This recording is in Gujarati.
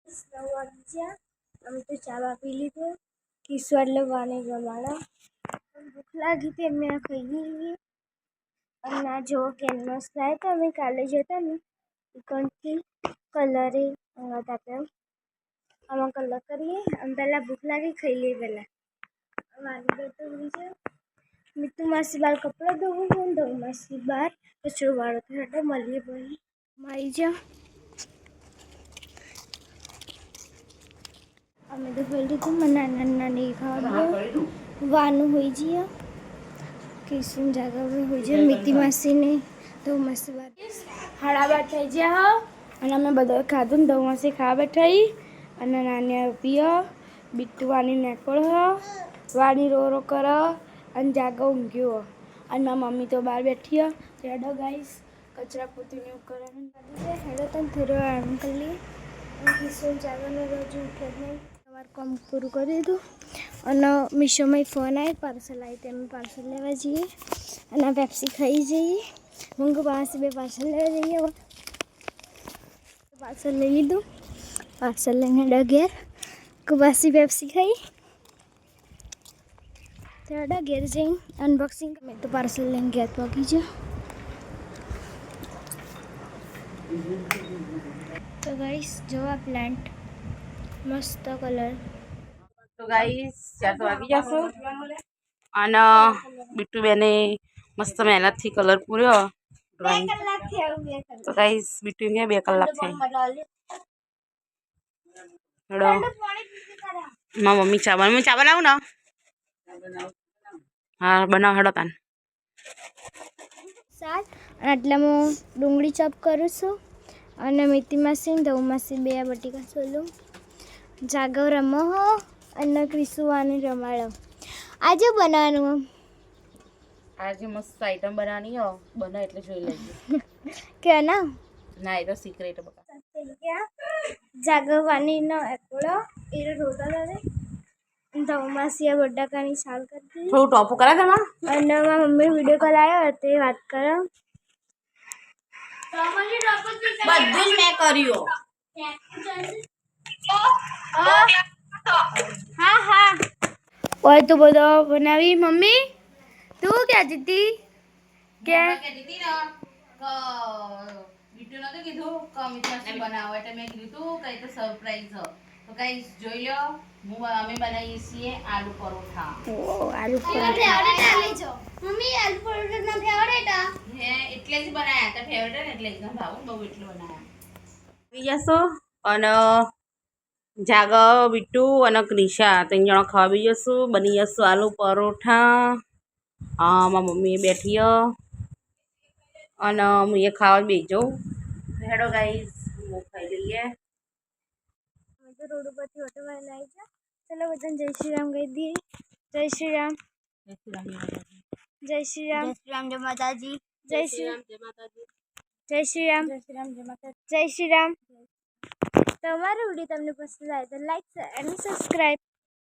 9 વાગ્યા અમે તો ચા પી લીધો કિસ્સો એટલે વાને જમાડો ભૂખ લાગી હતી અમે ખાઈ ગઈ અને આ જો કેનવાસ થાય તો અમે કાલે જતા ને દુકાનથી કલરે આપણે આમાં કલર કરીએ અને પહેલાં ભૂખ લાગી ખાઈ લઈએ પહેલાં વાને તો બીજું મીઠું માસી બાર કપડાં ધોવું પણ ધોવું માસી બાર કચરો વાળો તો હેઠળ મળીએ ભાઈ મારી જા અમે તો પેલું તો મને નાની ખાવાનું વાનું હોઈ જઈએ કિશન જાગા હોઈ જાય મીઠી માસીને તો માસી બાર હળાબાર થઈ ગયા અને અમે બધા ખાધું ને તો માસી ખાવા બેઠી અને નાની પીઓ બીટુ વાની નેકળો વાની રો રો કરો અને જાગો ઊંઘ્યો અને મારી મમ્મી તો બહાર બેઠી રેડો ગાઈસ કચરા પોતીને એવું કરવાનું હેડો તને થોડો આરામ કરી લઈએ કિશન જાગવાનો રોજ ઉઠે જ નહીં તમારું કામ પૂરું કરી દીધું અને મીશોમાં ફોન આવે પાર્સલ આવી તેમ પાર્સલ લેવા જઈએ અને પેપ્સી ખાઈ જઈએ મંગુ પાસે બે પાર્સલ લેવા જઈએ પાર્સલ લઈ લીધું પાર્સલ લઈને ઘેર કુબાસી પેપ્સી ખાઈ ત્યાં ઘેર જઈને અનબોક્સિંગ મેં તો પાર્સલ લઈને ઘેર પહોંચી જાઓ તો ગાઈસ જો આ પ્લાન્ટ મસ્ત કલર તો ગાઈસ 4 વાગી જશો અને બીટુ બેને મસ્ત મહેનતથી કલર પૂર્યો ડ્રોઈંગ તો ગાઈસ બીટુ કે 2 કલાક થઈ હેડો મારી મમ્મી ચા બનાવું ને હા બનાવ હેડો તાન શાક અને આટલામાં ડુંગળી ચોપ કરું છું અને મેથી માસી ને ધઉ માસી બે બટેકા સોલું જાગવ રમો હો અને ક્રિસુવાની રમાડો આજે બનાવવાનું આજે મસ્ત આઈટમ બનાવવાની હો બને એટલે જોઈ લેજો કે ના ના એ તો સિક્રેટ બકા જાગવાની નો એકોડો એ રોતા હતા ધઉ માસી આ બટાકાની શાલ કરતી થોડું ટોપું કરે તમારે અને મારી મમ્મી વિડીયો કોલ આવ્યો તે વાત કરો બધું જ મેં કર્યું હા હા ઓય તું બધો બનાવી મમ્મી તું ક્યાં જીતી કે બીટુ નતું કીધું કમિટમેન્ટ બનાવો એટલે મેં કીધું કઈ તો સરપ્રાઈઝ તો ગાઈસ જોઈ લો અમે બનાવીએ છીએ આલુ પરોઠા આલુ પરોઠા લઈ જાઓ મમ્મી આલુ પરોઠા ના ફેવરેટ હે એટલે જ બનાયા હતા ફેવરેટ ને એટલે એકદમ ભાવું બહુ એટલે બનાયા આવી જશો અને જાગ બીટુ અને ક્રિશા 3 જણા ખાવા બી જશું બની જશું આલુ પરોઠા મારી મમ્મી બેઠી અને હું એ ખાવા બેસી હેડો ગાઈસ હું ખાઈ લઈએ તો રોડ ઉપરથી ઓટો મારીને આવી જા ચલો બધાને જય શ્રી રામ કહી દઈએ જય શ્રી રામ જય શ્રી રામ જય શ્રી રામ જય માતાજી જય શ્રી રામ જય માતાજી જય શ્રી રામ જય શ્રી રામ જય માતાજી જય શ્રી રામ તમારો વિડીયો તમને પસંદ આવે તો લાઈક શેર અને સબસ્ક્રાઈબ